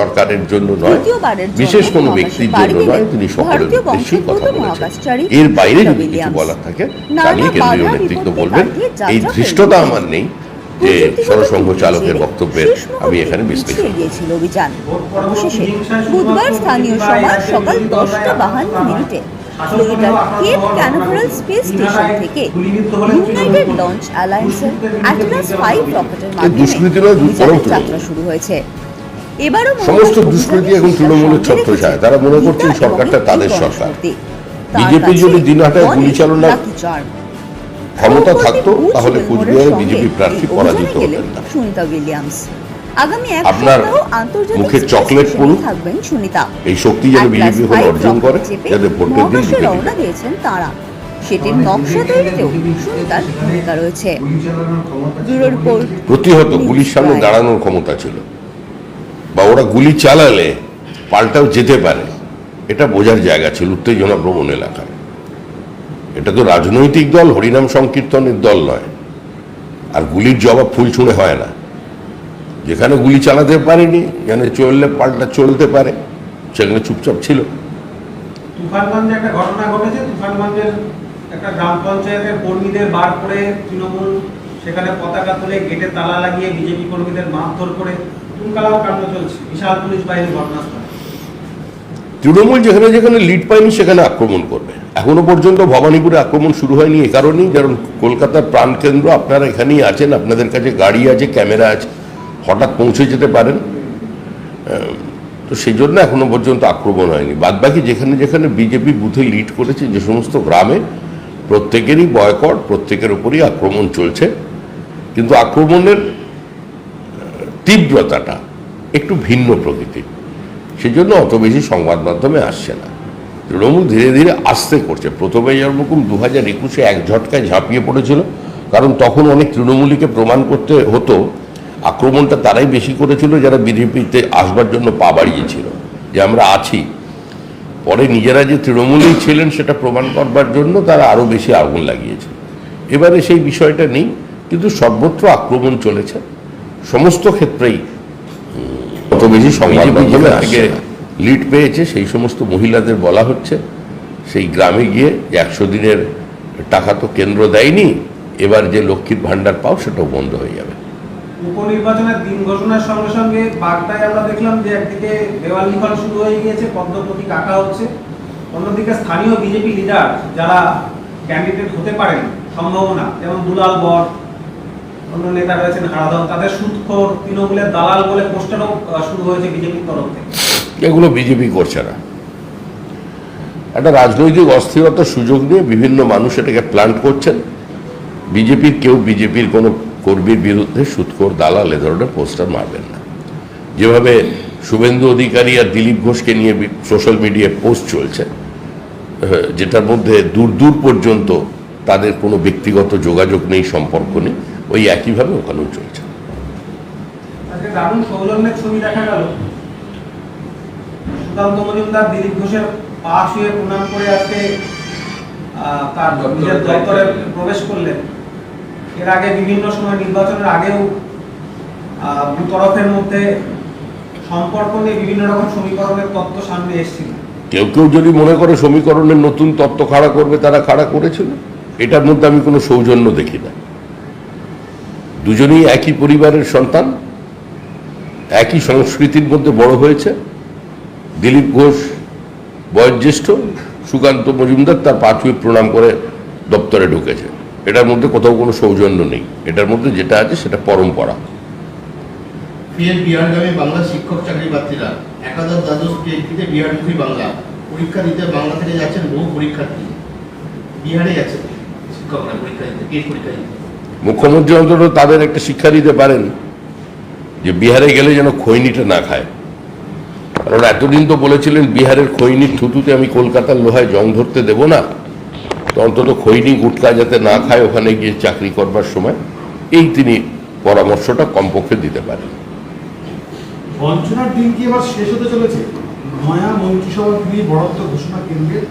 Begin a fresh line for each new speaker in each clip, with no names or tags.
সরকারের জন্য নয়, বিশেষ কোনো ব্যক্তির জন্য নয়, তিনি সকলের উদ্দেশ্যেই কথা বলেছেন। এর বাইরে যদি কিছু বলার থাকে তাহলে কেন্দ্রীয় নেতৃত্ব বলবেন। এই ধৃষ্টতা আমার নেই যে সরসংঘ চালকের বক্তব্যের আমি এখানে বিশ্লেষণ
দিয়েছিল অভিযান। অবশেষে বুধবার স্থানীয় সময় সকাল 10:52 ফ্লোরিডার কেপ ক্যানাভারাল স্পেস স্টেশন থেকে ইউনাইটেড লঞ্চ অ্যালায়েন্সের অ্যাটলাস 5 রকেটের মাধ্যমে যাত্রা শুরু হয়েছে। এবারও
সমস্ত দুষ্কৃতী এখন তৃণমূলের ছত্রছায়া। তারা মনে করছেন সরকারটা তাদের সরকার। বিজেপি যদি দিনহাটায় গুলি চালনার ক্ষমতা থাকতো তাহলে কুচবিহারে বিজেপি প্রার্থী পরাজিত হতেন না।
সুনিতা উইলিয়ামস আগামী এক
আপনার মুখে চকলেট পড়ুক,
থাকবেন সুনিতা।
এই শক্তি যেন বিজেপি এখন অর্জন করে, যাতে ভোটের দিন
রওনা দিয়েছেন তারা। সেটির নকশা তৈরিতেও সুনিতার ভূমিকা রয়েছে। Bureau report.
প্রতিহত গুলির সামনে দাঁড়ানোর ক্ষমতা ছিল, বা ওরা গুলি চালালে পাল্টাও যেতে পারে, এটা বোঝার জায়গা ছিল উত্তেজনা প্রবণ এলাকার। এটা তো রাজনৈতিক দল, হরিনাম সংকীর্তনের দল নয়। আর গুলির জবাব ফুল ছুঁড়ে হয় না। যেখানে গুলি চালাতে পারেনি, যেখানে চললে পাল্টা চলতে পারে, সেখানে চুপচাপ ছিল।
তুফানগঞ্জে একটা ঘটনা ঘটেছে। তুফানগঞ্জের একটা গ্রাম পঞ্চায়েতের কর্মীদের বার করে তৃণমূল সেখানে পতাকা তুলে গেটে তালা লাগিয়ে বিজেপি কর্মীদের মারধর করে তুলকালাম কাণ্ড চলছে। বিশাল পুলিশ বাহিনী ঘটনাস্থলে।
তৃণমূল যেখানে যেখানে লিড পায়নি সেখানে আক্রমণ করবে। এখনো পর্যন্ত ভবানীপুরে আক্রমণ শুরু হয়নি এ কারণেই, কারণ কলকাতার প্রাণকেন্দ্র, আপনারা এখানেই আছেন, আপনাদের কাছে গাড়ি আছে, ক্যামেরা আছে, হঠাৎ পৌঁছে যেতে পারেন। তো সেই জন্য এখনো পর্যন্ত আক্রমণ হয়নি। বাদবাকি যেখানে যেখানে বিজেপি বুথে লিড করেছে, যে সমস্ত গ্রামে, প্রত্যেকেরই বয়কট, প্রত্যেকের উপরই আক্রমণ চলছে। কিন্তু আক্রমণের তীব্রতাটা একটু ভিন্ন প্রকৃতির, সেজন্য অত বেশি সংবাদ মাধ্যমে আসছে না। তৃণমূল ধীরে ধীরে আস্তে করছে। প্রথমে যেরকম 2021-এ এক ঝটকায় ঝাঁপিয়ে পড়েছিল, কারণ তখন অনেক তৃণমূলীকে প্রমাণ করতে হতো। আক্রমণটা তারাই বেশি করেছিল যারা বিজেপিতে আসবার জন্য পা বাড়িয়েছিল, যে আমরা আছি। পরে নিজেরা যে তৃণমূলেই ছিলেন সেটা প্রমাণ করবার জন্য তারা আরও বেশি আগুন লাগিয়েছে। এবারে সেই বিষয়টা নেই, কিন্তু সর্বত্র আক্রমণ চলেছে, সমস্ত ক্ষেত্রেই। অত বেশি সংবাদ মাধ্যমে আগে লিড পেয়েছে সেই সমস্ত মহিলাদের বলা হচ্ছে সেই গ্রামে গিয়ে 100 দিনের টাকা তো কেন্দ্র দেয়নি, এবার যে লক্ষ্মীর ভান্ডার পাও সেটাও বন্ধ হয়ে যাবে।
উপনির্বাচনের দিন ঘোষণার সঙ্গে সঙ্গে বার্তায় আমরা দেখলাম যে একদিকে দেওয়াল লিখন শুরু হয়ে গিয়েছে, পদ্মপতি কাকা হচ্ছে, অন্যদিকে স্থানীয় বিজেপি লিডার যারা ক্যান্ডিডেট হতে পারেন সম্ভাবনা, যেমন দুলাল বর, অন্য নেতা রয়েছেন হারাধন, তাদের সুদখোর, তৃণমূলের দালাল বলে পোস্টারও শুরু হয়েছে বিজেপির তরফ থেকে।
এগুলো বিজেপি করছে না। একটা রাজনৈতিক অস্থিরতার সুযোগ নিয়ে বিভিন্ন মানুষ এটাকে প্ল্যান করছেন। বিজেপির কেউ বিজেপির কোনো কর্মীর বিরুদ্ধে সুদখোর দালাল এ ধরনের পোস্টার মারবেন না। যেভাবে শুভেন্দু অধিকারী আর দিলীপ ঘোষকে নিয়ে সোশ্যাল মিডিয়ায় পোস্ট চলছে, যেটার মধ্যে দূর দূর পর্যন্ত তাদের কোনো ব্যক্তিগত যোগাযোগ নেই, সম্পর্ক নেই, ওই একইভাবে ওখানেও চলছে।
দারুণ সৌজন্যের ছবি দেখা গেল। সুকান্ত মজুমদার দিলীপ ঘোষের পা শুয়ে প্রণাম করে আজকে তার নিজের দপ্তরে প্রবেশ করলেন। এর আগে বিভিন্ন সময় নির্বাচনের আগেও দু তরফের মধ্যে সম্পর্ক নিয়ে বিভিন্ন রকম সমীকরণের তত্ত্ব সামনে এসেছিল।
কেউ কেউ যদি মনে করে সমীকরণের নতুন তত্ত্ব খাড়া করবে, তারা খাড়া করেছিল। এটার মধ্যে আমি কোনো সৌজন্য দেখি না। দুজনেই একই পরিবারের সন্তান, একই সংস্কৃতির মধ্যে বড় হয়েছে। দিলীপ ঘোষ বয়োজ্যেষ্ঠ, সুকান্ত মজুমদার তার পা ছুঁয়ে প্রণাম করে দপ্তরে ঢুকেছে। এটার মধ্যে কোথাও কোনো সৌজন্য নেই। এটার মধ্যে যেটা আছে সেটা পরম্পরা।
বিহারগামী বাংলা শিক্ষক চাকরি প্রার্থীরা একাদশ দ্বাদশ পিএইচডিতে বিহারমুখী বাংলা পরীক্ষা দিতে বাংলা থেকে যাচ্ছেন বহু পরীক্ষার্থী। বিহারে যাচ্ছেন শিক্ষকরা পরীক্ষা দিতে, পরীক্ষা দিতে।
মুখ্যমন্ত্রী অন্তত তাদের একটা শিক্ষা দিতে পারেন যে বিহারে গেলে যেন খৈনিটা না খায়। কারণ এতদিন তো বলেছিলেন বিহারের খৈনির থুতুতে আমি কলকাতার লোহায় জং ধরতে দেব না, তো অন্তত খৈনি গুটকা যাতে না খায় ওখানে গিয়ে চাকরি করবার সময়, এই তিনি পরামর্শটা কমপক্ষে দিতে পারেন।
বঞ্চনার দিন কি এবার শেষ হতে চলেছে? নয়া মন্ত্রিসভা গৃহে বরাদ্দ ঘোষণা কেন্দ্রের,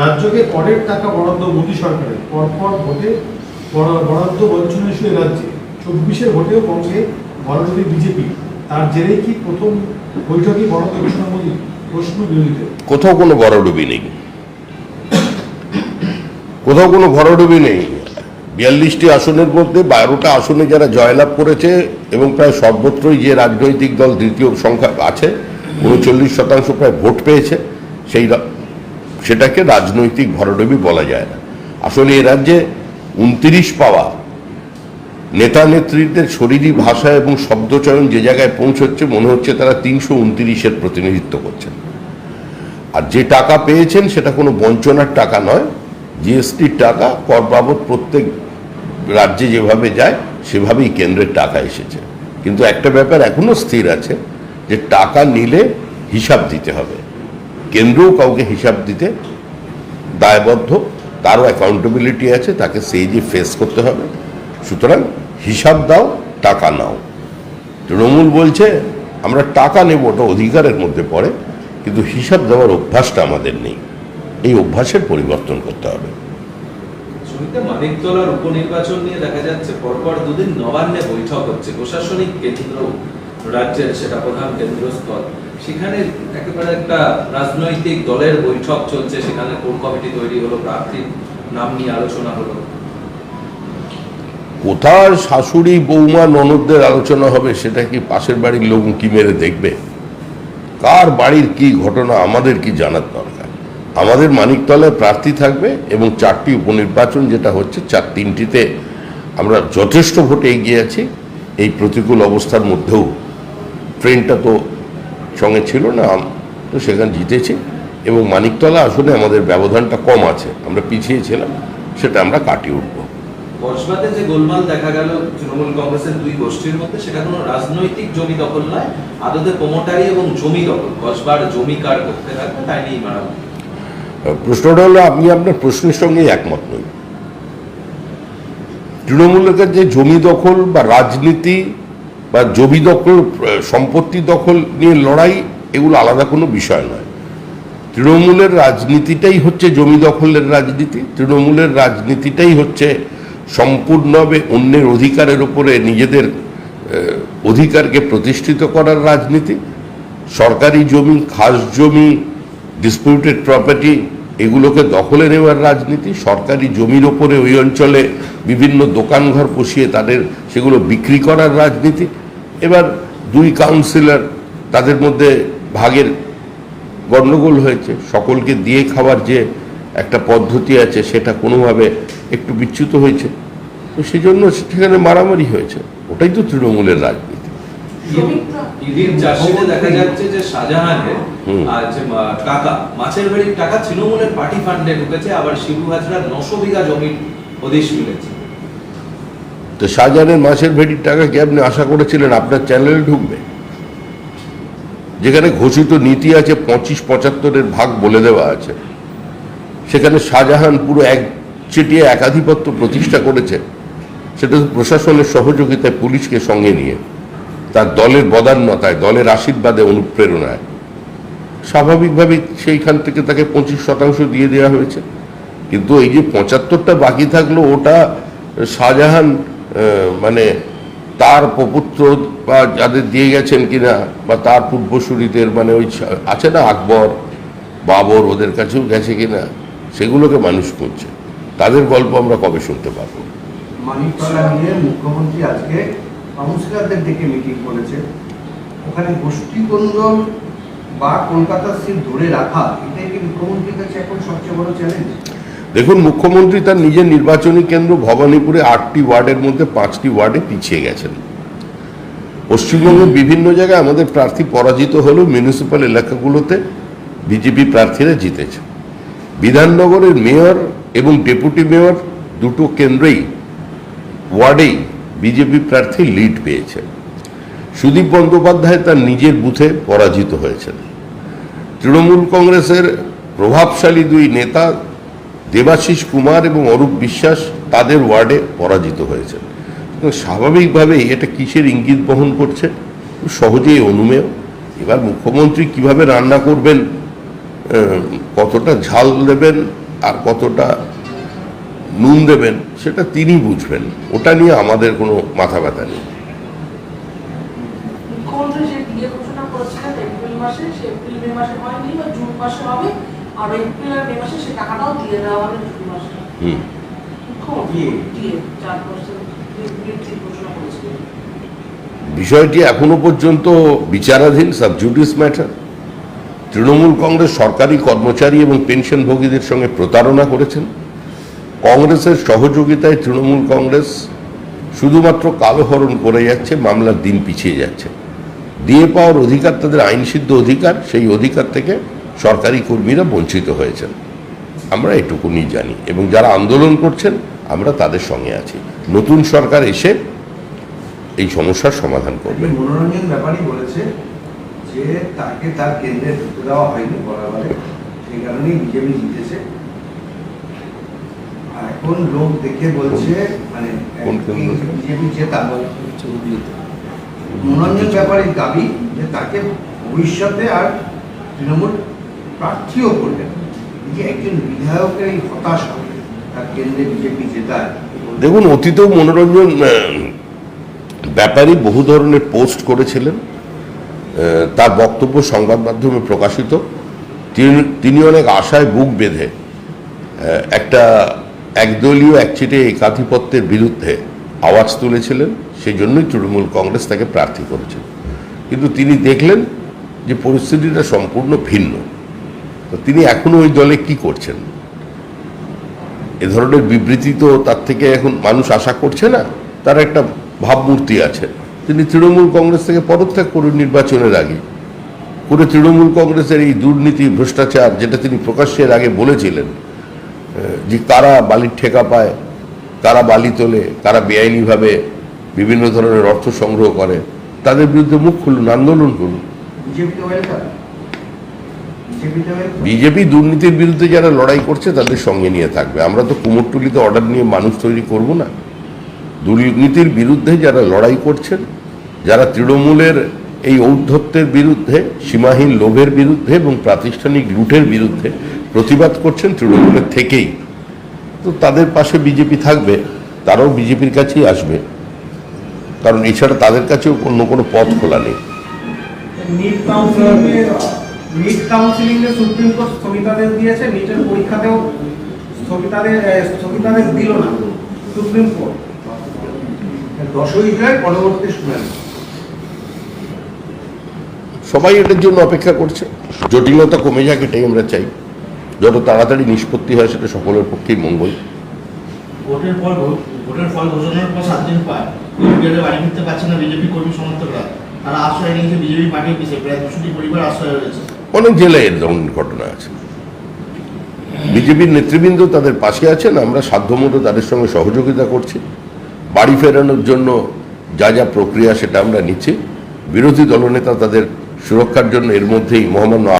রাজ্যকে করের টাকা বরাদ্দ মোদী সরকারের, পরপর ভোটে বরাদ্দ বঞ্চনা ইস্যু রাজ্যে, 24-এর ভোটেও কমছে বরাদ্দ বিজেপি। তার জেরেই কি প্রথম বৈঠকে বরাদ্দ ঘোষণা প্রশ্ন বিরোধীদের।
কোথাও কোনো ভরাডুবি নেই, কোথাও কোনো ভরাডুবি নেই। 42টি আসনের মধ্যে 12টা আসনে যারা জয়লাভ করেছে এবং প্রায় সর্বত্রই যে রাজনৈতিক দল দ্বিতীয় সংখ্যা আছে, 39% প্রায় ভোট পেয়েছে, সেটাকে রাজনৈতিক ভরাডুবি বলা যায় না। আসলে এ রাজ্যে 29 পাওয়া নেতা নেত্রীদের শরীরী ভাষা এবং শব্দচয়ন যে জায়গায় পৌঁছচ্ছে, মনে হচ্ছে তারা 329-এর প্রতিনিধিত্ব করছেন। আর যে টাকা পেয়েছেন সেটা কোনো বঞ্চনার টাকা নয়, জিএসটির টাকা। কর বাবদ প্রত্যেক রাজ্যে যেভাবে যায় সেভাবেই কেন্দ্রের টাকা এসেছে। কিন্তু একটা ব্যাপার এখনো স্থির আছে, যে টাকা নিলে হিসাব দিতে হবে। কেন্দ্রও কাউকে হিসাব দিতে দায়বদ্ধ, তারও অ্যাকাউন্টেবিলিটি আছে, তাকে সেই যে ফেস করতে হবে। সুতরাং হিসাব দাও, টাকা নাও। তৃণমূল বলছে আমরা টাকা নেব, ওটা অধিকারের মধ্যে পড়ে, কিন্তু হিসাব দেওয়ার অভ্যাসটা আমাদের নেই। এই অভ্যাসের পরিবর্তন করতে হবে।
মানিকতলার উপনির্বাচন নিয়ে দেখা যাচ্ছে পরপর দুদিন নবান্নে বৈঠক হচ্ছে, প্রশাসনিক কেন্দ্র রাজ্যের সেটা প্রধান কেন্দ্রস্থল, সেখানে একেবারে একটা রাজনৈতিক দলের বৈঠক চলছে, সেখানে কোর কমিটি তৈরি হলো, প্রার্থীর নাম নিয়ে আলোচনা হলো।
কোথায় শাশুড়ি বৌমা ননদদের আলোচনা হবে সেটা কি পাশের বাড়ির লোক কি মেরে দেখবে? কার বাড়ির কি ঘটনা আমাদের কি জানার দরকার? আমাদের মানিকতলায় প্রার্থী থাকবে এবং 4টি উপনির্বাচন যেটা হচ্ছে, 3টিতে আমরা যথেষ্ট ভোটে এগিয়ে আছি। এই প্রতিকূল অবস্থার মধ্যেও ট্রেনটা তো সঙ্গে ছিল না, তো সেখানে জিতেছি। এবং মানিকতলা আসলে আমাদের ব্যবধানটা কম আছে, আমরা পিছিয়ে ছিলাম, সেটা আমরা কাটিয়ে উঠবো।
কসবাতে যে গোলমাল দেখা গেল তৃণমূল কংগ্রেসের দুই গোষ্ঠীর মধ্যে, সেটা কোনো রাজনৈতিক জমি দখল নয়, আদতে প্রমোটারি এবং জমি দখল। কসবার জমি কার করতে থাকবে তাই নিয়েই মারামারি।
প্রশ্নটা হলো, আমি আপনার প্রশ্নের সঙ্গে একমত নই। তৃণমূলের যে জমি দখল বা রাজনীতি বা জমি দখল, সম্পত্তি দখল নিয়ে লড়াই, এগুলো আলাদা কোনো বিষয় নয়। তৃণমূলের রাজনীতিটাই হচ্ছে জমি দখলের রাজনীতি। তৃণমূলের রাজনীতিটাই হচ্ছে সম্পূর্ণভাবে অন্যের অধিকারের উপরে নিজেদের অধিকারকে প্রতিষ্ঠিত করার রাজনীতি। সরকারি জমি, খাস জমি, ডিসপিউটেড প্রপার্টি, এগুলোকে দখলে নেওয়ার রাজনীতি। সরকারি জমির ওপরে ওই অঞ্চলে বিভিন্ন দোকানঘর বসিয়ে তাদের সেগুলো বিক্রি করার রাজনীতি। এবার 2 কাউন্সিলর, তাদের মধ্যে ভাগের গণ্ডগোল হয়েছে, সকলকে দিয়ে খাওয়ার যে একটা পদ্ধতি আছে সেটা কোনোভাবে একটু বিচ্যুত হয়েছে, তো সেই জন্য সেখানে মারামারি হয়েছে। ওটাই তো তৃণমূলের রাজনীতি।
ইডির চার্জশিটে দেখা যাচ্ছে যে শাহজাহানের যে টাকা, মাছের বাড়ির টাকা তৃণমূলের পার্টি ফান্ডে ঢুকেছে, আবার শিবু হাজরার 900 বিঘা জমির হদিশ মিলেছে।
তো শাহজাহানের মাছের ভেড়ির টাকা কি আপনি আশা করেছিলেন আপনার চ্যানেলে ঢুকবে? যেখানে ঘোষিত নীতি আছে 25-75-এর ভাগ বলে দেওয়া আছে, সেখানে শাহজাহান পুরো একচেটিয়া একাধিপত্য প্রতিষ্ঠা করেছে, সেটা প্রশাসনের সহযোগিতায়, পুলিশকে সঙ্গে নিয়ে, তার দলের বদান্যতায়, দলের আশীর্বাদে, অনুপ্রেরণায়। স্বাভাবিকভাবেই সেইখান থেকে তাকে 25% দিয়ে দেওয়া হয়েছে। কিন্তু এই যে 75টা বাকি থাকলো, ওটা শাহজাহান মানে তার প্রপুত্র বা যাদের দিয়ে গেছেন কিনা, বা তার পূর্বসূরীদের, মানে ওই আছে না আকবর, বাবর, ওদের কাছেও গেছে কিনা, সেগুলোকে মানুষ করছে। তাদের গল্প আমরা কবে শুনতে পারবো?
মানিকতলা নিয়ে মুখ্যমন্ত্রী আজকে কাউন্সিলরদের ডেকে মিটিং করেছে। ওখানে গোষ্ঠীদ্বন্দ্ব বা কলকাতার সিট ধরে রাখা, এটাই কি মুখ্যমন্ত্রীর কাছে এখন সবচেয়ে বড় চ্যালেঞ্জ?
দেখুন, মুখ্যমন্ত্রী তার নিজের নির্বাচনী কেন্দ্র ভবানীপুরে 8টি ওয়ার্ডের মধ্যে 5টি ওয়ার্ডে পিছিয়ে গেছেন। পশ্চিমবঙ্গের বিভিন্ন জায়গায় আমাদের প্রার্থী পরাজিত হলেও মিউনিসিপ্যাল এলাকাগুলোতে বিজেপি প্রার্থীরা জিতেছে। বিধাননগরের মেয়র এবং ডেপুটি মেয়র দুটো কেন্দ্রেই, ওয়ার্ডেই বিজেপি প্রার্থী লিড পেয়েছে। সুদীপ বন্দ্যোপাধ্যায় তার নিজের বুথে পরাজিত হয়েছেন। তৃণমূল কংগ্রেসের প্রভাবশালী 2 নেতা দেবাশিস কুমার এবং অরূপ বিশ্বাস তাদের ওয়ার্ডে পরাজিত হয়েছেন। স্বাভাবিকভাবেই এটা কিসের ইঙ্গিত বহন করছে? সহজেই অনুমেয়। এবার মুখ্যমন্ত্রী কিভাবে রান্না করবেন, কতটা ঝাল দেবেন আর কতটা নুন দেবেন, সেটা তিনি বুঝবেন। ওটা নিয়ে আমাদের কোনো মাথা ব্যথা নেই।
মুখ্যমন্ত্রী যে বিয়ে ঘোষণা করেছিলেন মাসে, সে এপ্রিল মে মাসে হয়নি বা জুন মাসে হবে, আর এপ্রিল আর মে মাসে সে টাকাটাও দিয়ে দেওয়া হবে জুন মাসে।
হুম।
দিয়ে 4% বৃদ্ধির ঘোষণা করেছিল।
বিষয়টি এখনো পর্যন্ত বিচারাধীন, সাবজুডিস ম্যাটার। তৃণমূল কংগ্রেস সরকারি কর্মচারী এবং পেনশনভোগীদের সঙ্গে প্রতারণা করেছেন। কংগ্রেসের সহযোগিতায় তৃণমূল কংগ্রেস শুধুমাত্র কালোহরণ করে যাচ্ছে, মামলার দিন পিছিয়ে যাচ্ছে। দিয়ে পাওয়ার অধিকার তাদের আইনসিদ্ধ অধিকার, সেই অধিকার থেকে সরকারি কর্মীরা বঞ্চিত হয়েছেন। আমরা এটুকুনি জানি এবং যারা আন্দোলন করছেন আমরা তাদের সঙ্গে আছি। নতুন সরকার এসে এই সমস্যার সমাধান করবে।
মনোরঞ্জন ব্যাপারই বলেছে যে তাকে তার কেন্দ্রে ঢুকতে দেওয়া হয়নি বরাবরে, সেই কারণেই বিজেপি জিতেছে। আর এখন লোক দেখে বলছে মানে বিজেপি জেতা। মনোরঞ্জন ব্যাপারীর দাবি যে তাকে ভবিষ্যতে আর তৃণমূল প্রার্থীও করবেন। যে একজন বিধায়কের এই হতাশা তার কেন্দ্রে বিজেপি জেতায়।
দেখুন, অতীতেও মনোরঞ্জন ব্যাপারী বহু ধরনের পোস্ট করেছিলেন, তার বক্তব্য সংবাদ মাধ্যমে প্রকাশিত। তিনি অনেক আশায় বুক বেঁধে একটা একদলীয় একচিটে একাধিপত্যের বিরুদ্ধে আওয়াজ তুলেছিলেন। সেই জন্যই তৃণমূল কংগ্রেস তাকে প্রার্থী করেছিল। কিন্তু তিনি দেখলেন যে পরিস্থিতিটা সম্পূর্ণ ভিন্ন। তো তিনি এখনো ওই দলে কি করছেন? এ ধরনের বিবৃতি তো তার থেকে এখন মানুষ আশা করছে না। তার একটা ভাবমূর্তি আছে। তিনি তৃণমূল কংগ্রেস থেকে পদত্যাগ করুন নির্বাচনের আগে, করে তৃণমূল কংগ্রেসের এই দুর্নীতি, ভ্রষ্টাচার, যেটা তিনি প্রকাশ্যের আগে বলেছিলেন যে কারা বালির ঠেকা পায়, কারা বালি তোলে, কারা বেআইনিভাবে বিভিন্ন ধরনের অর্থ সংগ্রহ করে, তাদের বিরুদ্ধে মুখ খুলুন, আন্দোলন করুন। বিজেপি দুর্নীতির বিরুদ্ধে যারা লড়াই করছে তাদের সঙ্গে নিয়ে থাকবে। আমরা তো কুমোরটুলিতে অর্ডার নিয়ে মানুষ তৈরি করব না। দুর্নীতির বিরুদ্ধে যারা লড়াই করছেন, যারা তৃণমূলের এই ঔদ্ধত্যের বিরুদ্ধে, সীমাহীন লোভের বিরুদ্ধে এবং প্রাতিষ্ঠানিক লুটের বিরুদ্ধে প্রতিবাদ করছেন তৃণমূলের থেকেই, তো তাদের পাশে বিজেপি থাকবে। তারাও বিজেপির কাছেই আসবে, কারণ এছাড়া তাদের কাছেও অন্য কোনো পথ খোলা নেই।
নিট কাউন্সিলিংয়ে সুপ্রিম কোর্ট স্থগিতাদেশ দিয়েছে, নিটের পরীক্ষাতেও স্থগিতাদেশ দিল না সুপ্রিম কোর্ট।
10ই জুলাই পরবর্তী শুনানি।
সবাই এটার জন্য অপেক্ষা করছে। জটিলতা কমে যাক, এটাই আমরা চাই। যত তাড়াতাড়ি নিষ্পত্তি হয় সেটা সকলের পক্ষেই মঙ্গল।
ভোটের ফল ঘোষণার পর 7 দিন পর বাড়ি ফিরতে পারছে না বিজেপি কর্মী সমর্থকরা। তারা আশ্রয় নিয়েছে বিজেপি পার্টি অফিসে, প্রায় 200টি পরিবার আশ্রয় রয়েছে।
অনেক জেলায় এর ধরনের ঘটনা আছে। বিজেপির নেতৃবৃন্দ তাদের পাশে আছেন, আমরা সাধ্যমতো তাদের সঙ্গে সহযোগিতা করছি। বাড়ি ফেরানোর জন্য যা যা প্রক্রিয়া সেটা আমরা নিচ্ছি। বিরোধী দলনেতা তাদের সুরক্ষার জন্য এর মধ্যেই মহামান্য